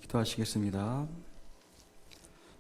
기도하시겠습니다.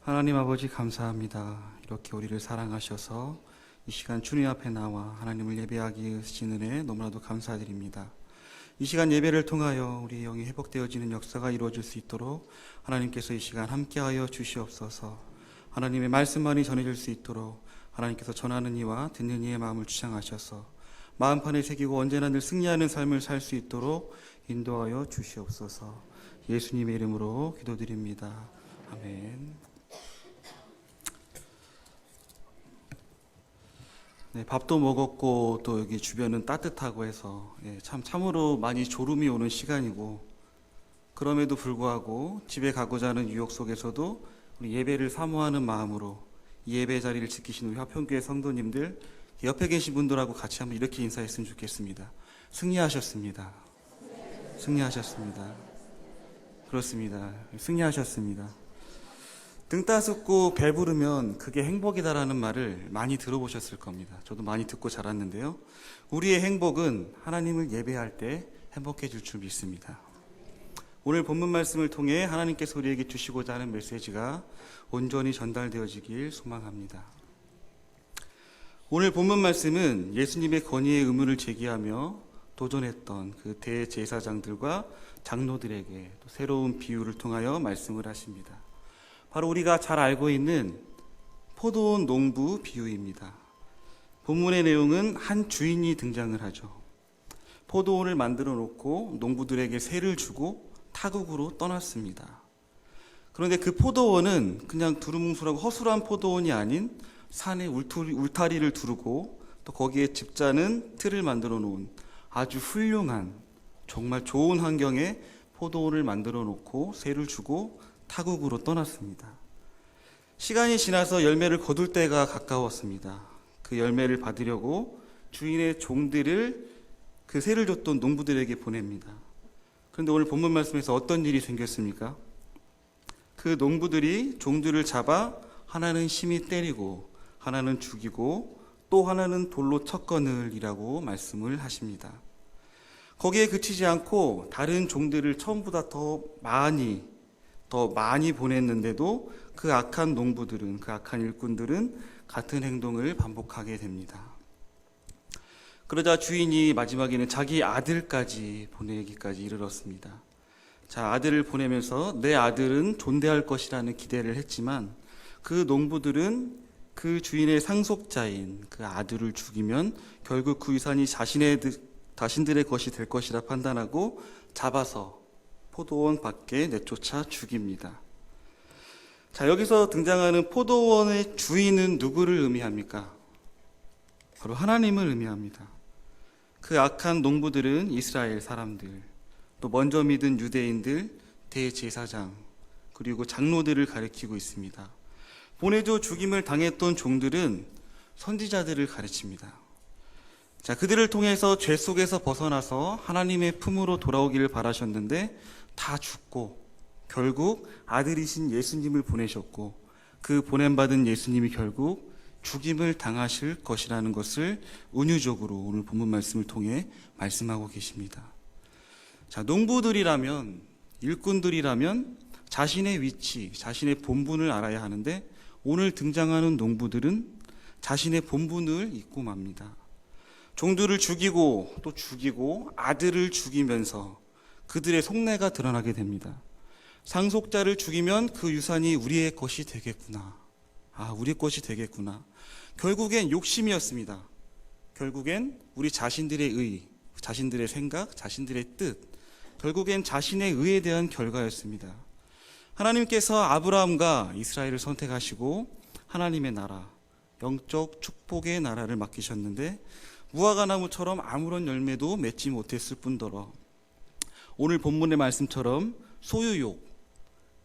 하나님 아버지 감사합니다. 이렇게 우리를 사랑하셔서 이 시간 주님 앞에 나와 하나님을 예배하기 주신 은혜 너무나도 감사드립니다. 이 시간 예배를 통하여 우리 영이 회복되어지는 역사가 이루어질 수 있도록 하나님께서 이 시간 함께하여 주시옵소서. 하나님의 말씀만이 전해질 수 있도록 하나님께서 전하는 이와 듣는 이의 마음을 주장하셔서 마음판에 새기고 언제나 늘 승리하는 삶을 살 수 있도록 인도하여 주시옵소서. 예수님의 이름으로 기도드립니다. 아멘. 네, 밥도 먹었고 또 여기 주변은 따뜻하고 해서 참으로 많이 졸음이 오는 시간이고, 그럼에도 불구하고 집에 가고자 하는 유혹 속에서도 우리 예배를 사모하는 마음으로 이 예배 자리를 지키신 우리 화평교회 성도님들, 옆에 계신 분들하고 같이 한번 이렇게 인사했으면 좋겠습니다. 승리하셨습니다. 승리하셨습니다. 그렇습니다. 승리하셨습니다. 등 따숩고 배부르면 그게 행복이다라는 말을 많이 들어보셨을 겁니다. 저도 많이 듣고 자랐는데요. 우리의 행복은 하나님을 예배할 때 행복해질 줄 믿습니다. 오늘 본문 말씀을 통해 하나님께서 우리에게 주시고자 하는 메시지가 온전히 전달되어지길 소망합니다. 오늘 본문 말씀은 예수님의 권위의 의문을 제기하며 도전했던 그 대제사장들과 장로들에게 또 새로운 비유를 통하여 말씀을 하십니다. 바로 우리가 잘 알고 있는 포도원 농부 비유입니다. 본문의 내용은 한 주인이 등장을 하죠. 포도원을 만들어 놓고 농부들에게 세를 주고 타국으로 떠났습니다. 그런데 그 포도원은 그냥 두루뭉술하고 허술한 포도원이 아닌 산에 울타리를 두르고 또 거기에 집자는 틀을 만들어 놓은 아주 훌륭한, 정말 좋은 환경에 포도원을 만들어 놓고 세를 주고 타국으로 떠났습니다. 시간이 지나서 열매를 거둘 때가 가까웠습니다. 그 열매를 받으려고 주인의 종들을 그 세를 줬던 농부들에게 보냅니다. 그런데 오늘 본문 말씀에서 어떤 일이 생겼습니까? 그 농부들이 종들을 잡아 하나는 심히 때리고 하나는 죽이고 또 하나는 돌로 쳤거늘이라고 말씀을 하십니다. 거기에 그치지 않고 다른 종들을 처음보다 더 많이 보냈는데도 그 악한 농부들은, 그 악한 일꾼들은 같은 행동을 반복하게 됩니다. 그러자 주인이 마지막에는 자기 아들까지 보내기까지 이르렀습니다. 자, 아들을 보내면서 내 아들은 존대할 것이라는 기대를 했지만 그 농부들은 그 주인의 상속자인 그 아들을 죽이면 결국 그 유산이 자신들의 것이 될 것이라 판단하고 잡아서 포도원 밖에 내쫓아 죽입니다. 자, 여기서 등장하는 포도원의 주인은 누구를 의미합니까? 바로 하나님을 의미합니다. 그 악한 농부들은 이스라엘 사람들, 또 먼저 믿은 유대인들, 대제사장, 그리고 장로들을 가리키고 있습니다. 보내줘 죽임을 당했던 종들은 선지자들을 가르칩니다. 자, 그들을 통해서 죄 속에서 벗어나서 하나님의 품으로 돌아오기를 바라셨는데 다 죽고 결국 아들이신 예수님을 보내셨고 그 보냄받은 예수님이 결국 죽임을 당하실 것이라는 것을 은유적으로 오늘 본문 말씀을 통해 말씀하고 계십니다. 자, 농부들이라면, 일꾼들이라면 자신의 위치, 자신의 본분을 알아야 하는데 오늘 등장하는 농부들은 자신의 본분을 잊고 맙니다. 종들을 죽이고 또 죽이고 아들을 죽이면서 그들의 속내가 드러나게 됩니다. 상속자를 죽이면 그 유산이 우리의 것이 되겠구나. 우리 것이 되겠구나. 결국엔 욕심이었습니다. 결국엔 우리 자신들의 의, 자신들의 생각, 자신들의 뜻, 결국엔 자신의 의에 대한 결과였습니다. 하나님께서 아브라함과 이스라엘을 선택하시고 하나님의 나라, 영적 축복의 나라를 맡기셨는데 무화과나무처럼 아무런 열매도 맺지 못했을 뿐더러 오늘 본문의 말씀처럼 소유욕,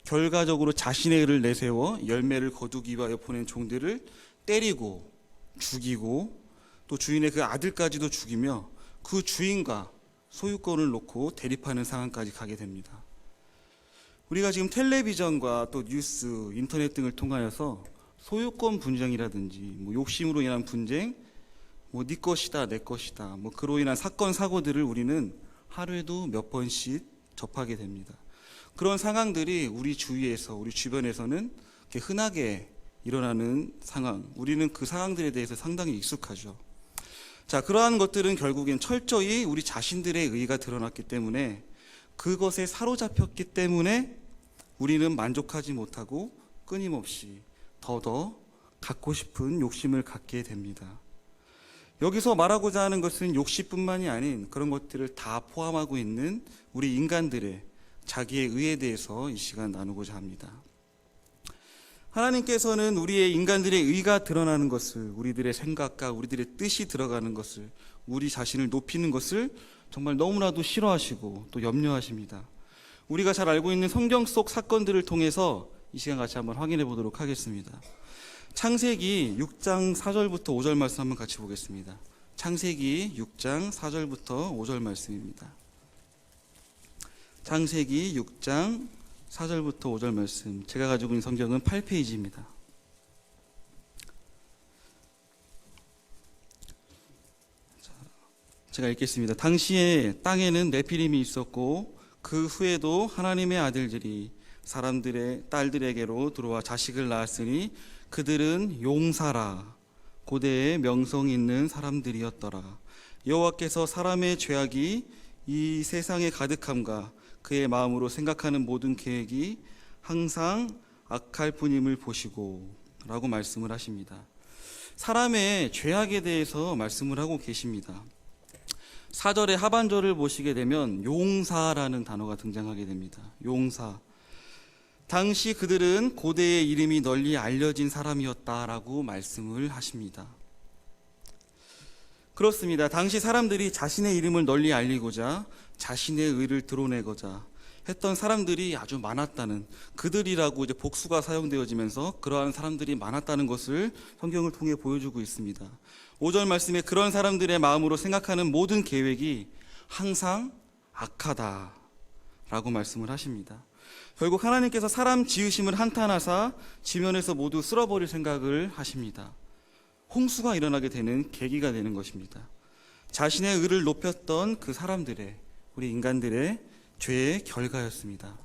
결과적으로 자신의 의를 내세워 열매를 거두기 위하여 보낸 종들을 때리고 죽이고 또 주인의 그 아들까지도 죽이며 그 주인과 소유권을 놓고 대립하는 상황까지 가게 됩니다. 우리가 지금 텔레비전과 또 뉴스, 인터넷 등을 통하여서 소유권 분쟁이라든지 욕심으로 인한 분쟁, 네 것이다, 내 것이다, 그로 인한 사건, 사고들을 우리는 하루에도 몇 번씩 접하게 됩니다. 그런 상황들이 우리 주위에서, 우리 주변에서는 이렇게 흔하게 일어나는 상황, 우리는 그 상황들에 대해서 상당히 익숙하죠. 자, 그러한 것들은 결국엔 철저히 우리 자신들의 의의가 드러났기 때문에, 그것에 사로잡혔기 때문에 우리는 만족하지 못하고 끊임없이 더더 갖고 싶은 욕심을 갖게 됩니다. 여기서 말하고자 하는 것은 욕심뿐만이 아닌 그런 것들을 다 포함하고 있는 우리 인간들의 자기의 의에 대해서 이 시간 나누고자 합니다. 하나님께서는 우리의 인간들의 의가 드러나는 것을, 우리들의 생각과 우리들의 뜻이 들어가는 것을, 우리 자신을 높이는 것을 정말 너무나도 싫어하시고 또 염려하십니다. 우리가 잘 알고 있는 성경 속 사건들을 통해서 이 시간 같이 한번 확인해 보도록 하겠습니다. 창세기 6장 4절부터 5절 말씀 한번 같이 보겠습니다. 창세기 6장 4절부터 5절 말씀입니다. 창세기 6장 4절부터 5절 말씀, 제가 가지고 있는 성경은 8페이지입니다. 제가 읽겠습니다. 당시에 땅에는 네피림이 있었고 그 후에도 하나님의 아들들이 사람들의 딸들에게로 들어와 자식을 낳았으니 그들은 용사라, 고대의 명성 있는 사람들이었더라. 여호와께서 사람의 죄악이 이 세상에 가득함과 그의 마음으로 생각하는 모든 계획이 항상 악할 뿐임을 보시고 라고 말씀을 하십니다. 사람의 죄악에 대해서 말씀을 하고 계십니다. 4절의 하반절을 보시게 되면 용사라는 단어가 등장하게 됩니다. 용사. 당시 그들은 고대의 이름이 널리 알려진 사람이었다라고 말씀을 하십니다. 그렇습니다. 당시 사람들이 자신의 이름을 널리 알리고자 자신의 의를 드러내고자 했던 사람들이 아주 많았다는, 그들이라고 이제 복수가 사용되어지면서 그러한 사람들이 많았다는 것을 성경을 통해 보여주고 있습니다. 5절 말씀에 그런 사람들의 마음으로 생각하는 모든 계획이 항상 악하다라고 말씀을 하십니다. 결국 하나님께서 사람 지으심을 한탄하사 지면에서 모두 쓸어버릴 생각을 하십니다. 홍수가 일어나게 되는 계기가 되는 것입니다. 자신의 의를 높였던 그 사람들의, 우리 인간들의 죄의 결과였습니다.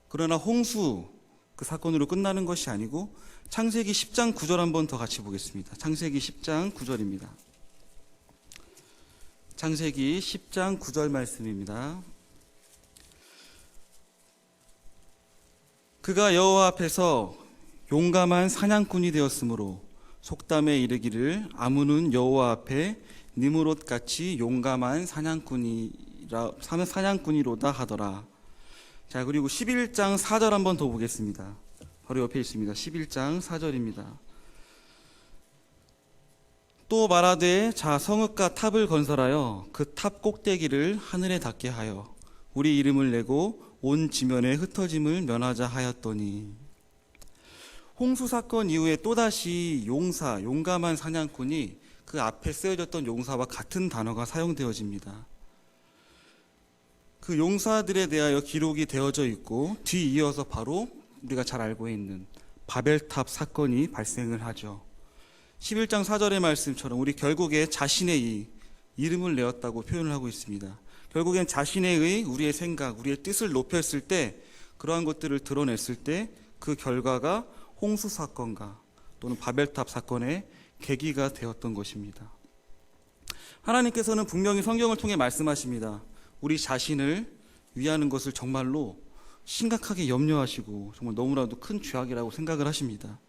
그러나 홍수 그 사건으로 끝나는 것이 아니고 창세기 10장 9절 한번 더 같이 보겠습니다. 창세기 10장 9절입니다. 창세기 10장 9절 말씀입니다. 그가 여호와 앞에서 용감한 사냥꾼이 되었으므로 속담에 이르기를 아무는 여호와 앞에 니므롯같이 용감한 사냥꾼이로다 하더라. 자, 그리고 11장 4절 한번 더 보겠습니다. 바로 옆에 있습니다. 11장 4절입니다. 또 말하되 자 성읍과 탑을 건설하여 그 탑 꼭대기를 하늘에 닿게 하여 우리 이름을 내고 온 지면에 흩어짐을 면하자 하였더니, 홍수 사건 이후에 또다시 용사, 용감한 사냥꾼이 그 앞에 쓰여졌던 용사와 같은 단어가 사용되어집니다. 그 용사들에 대하여 기록이 되어져 있고 뒤이어서 바로 우리가 잘 알고 있는 바벨탑 사건이 발생을 하죠. 11장 4절의 말씀처럼 우리 결국에 자신의 이름을 내었다고 표현을 하고 있습니다. 결국엔 자신의 의, 우리의 생각, 우리의 뜻을 높였을 때, 그러한 것들을 드러냈을 때 그 결과가 홍수 사건과 또는 바벨탑 사건의 계기가 되었던 것입니다. 하나님께서는 분명히 성경을 통해 말씀하십니다. 우리 자신을 위하는 것을 정말로 심각하게 염려하시고 정말 너무나도 큰 죄악이라고 생각을 하십니다.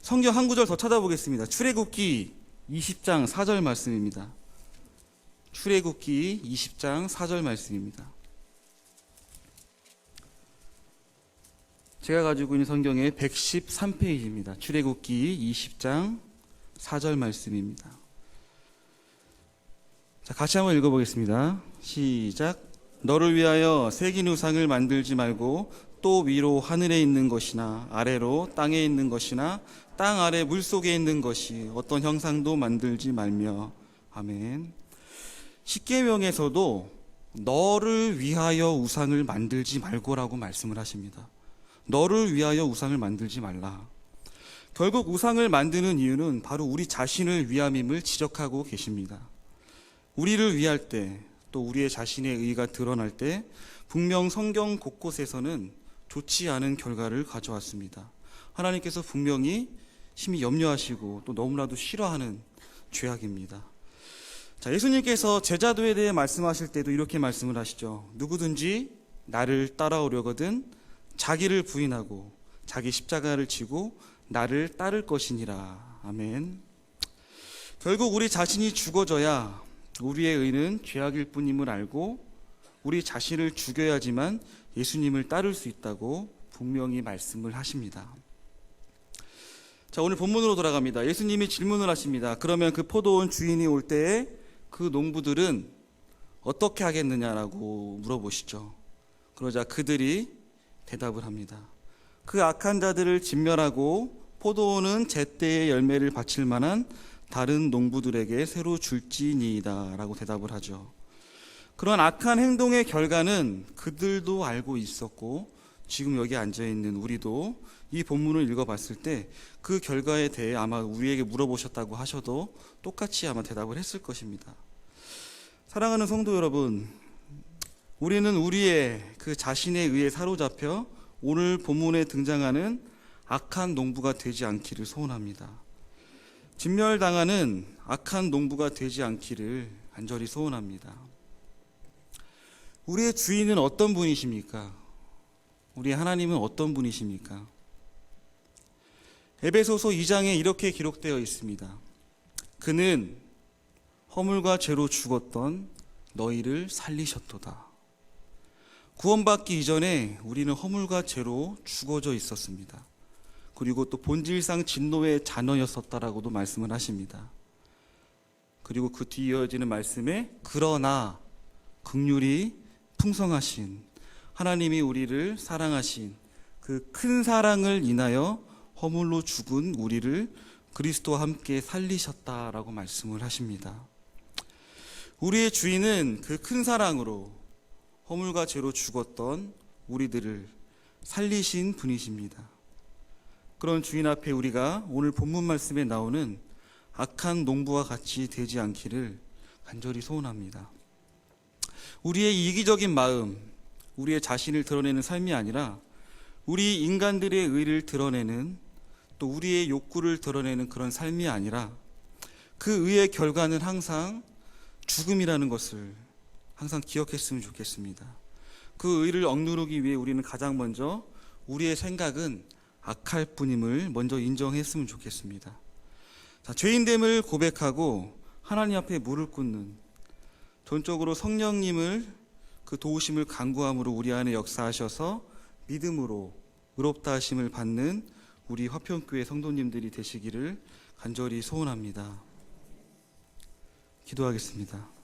성경 한 구절 더 찾아보겠습니다. 출애굽기 20장 4절 말씀입니다. 출애굽기 20장 4절 말씀입니다. 제가 가지고 있는 성경의 113페이지입니다. 출애굽기 20장 4절 말씀입니다. 자, 같이 한번 읽어보겠습니다. 시작. 너를 위하여 새긴 우상을 만들지 말고 또 위로 하늘에 있는 것이나 아래로 땅에 있는 것이나 땅 아래 물속에 있는 것이 어떤 형상도 만들지 말며. 아멘. 십계명에서도 너를 위하여 우상을 만들지 말고라고 말씀을 하십니다. 너를 위하여 우상을 만들지 말라. 결국 우상을 만드는 이유는 바로 우리 자신을 위함임을 지적하고 계십니다. 우리를 위할 때, 또 우리의 자신의 의의가 드러날 때 분명 성경 곳곳에서는 좋지 않은 결과를 가져왔습니다. 하나님께서 분명히 심히 염려하시고 또 너무나도 싫어하는 죄악입니다. 자, 예수님께서 제자도에 대해 말씀하실 때도 이렇게 말씀을 하시죠. 누구든지 나를 따라오려거든 자기를 부인하고 자기 십자가를 지고 나를 따를 것이니라. 아멘. 결국 우리 자신이 죽어져야 우리의 의는 죄악일 뿐임을 알고 우리 자신을 죽여야지만 예수님을 따를 수 있다고 분명히 말씀을 하십니다. 자, 오늘 본문으로 돌아갑니다. 예수님이 질문을 하십니다. 그러면 그 포도원 주인이 올 때에 그 농부들은 어떻게 하겠느냐라고 물어보시죠. 그러자 그들이 대답을 합니다. 그 악한 자들을 진멸하고 포도원은 제때의 열매를 바칠 만한 다른 농부들에게 새로 줄지니이다 라고 대답을 하죠. 그런 악한 행동의 결과는 그들도 알고 있었고 지금 여기 앉아있는 우리도 이 본문을 읽어봤을 때 그 결과에 대해 아마 우리에게 물어보셨다고 하셔도 똑같이 아마 대답을 했을 것입니다. 사랑하는 성도 여러분, 우리는 우리의 그 자신에 의해 사로잡혀 오늘 본문에 등장하는 악한 농부가 되지 않기를 소원합니다. 진멸당하는 악한 농부가 되지 않기를 간절히 소원합니다. 우리의 주인은 어떤 분이십니까? 우리 하나님은 어떤 분이십니까? 에베소서 2장에 이렇게 기록되어 있습니다. 그는 허물과 죄로 죽었던 너희를 살리셨도다. 구원받기 이전에 우리는 허물과 죄로 죽어져 있었습니다. 그리고 또 본질상 진노의 자녀였었다라고도 말씀을 하십니다. 그리고 그 뒤 이어지는 말씀에 그러나 긍휼이 풍성하신 하나님이 우리를 사랑하신 그 큰 사랑을 인하여 허물로 죽은 우리를 그리스도와 함께 살리셨다라고 말씀을 하십니다. 우리의 주인은 그 큰 사랑으로 허물과 죄로 죽었던 우리들을 살리신 분이십니다. 그런 주인 앞에 우리가 오늘 본문 말씀에 나오는 악한 농부와 같이 되지 않기를 간절히 소원합니다. 우리의 이기적인 마음, 우리의 자신을 드러내는 삶이 아니라 우리 인간들의 의를 드러내는 또 우리의 욕구를 드러내는 그런 삶이 아니라 그 의의 결과는 항상 죽음이라는 것을 항상 기억했으면 좋겠습니다. 그 의를 억누르기 위해 우리는 가장 먼저 우리의 생각은 악할 뿐임을 먼저 인정했으면 좋겠습니다. 자, 죄인됨을 고백하고 하나님 앞에 무릎 꿇는, 전적으로 성령님을 그 도우심을 간구함으로 우리 안에 역사하셔서 믿음으로 의롭다 하심을 받는 우리 화평교회 성도님들이 되시기를 간절히 소원합니다. 기도하겠습니다.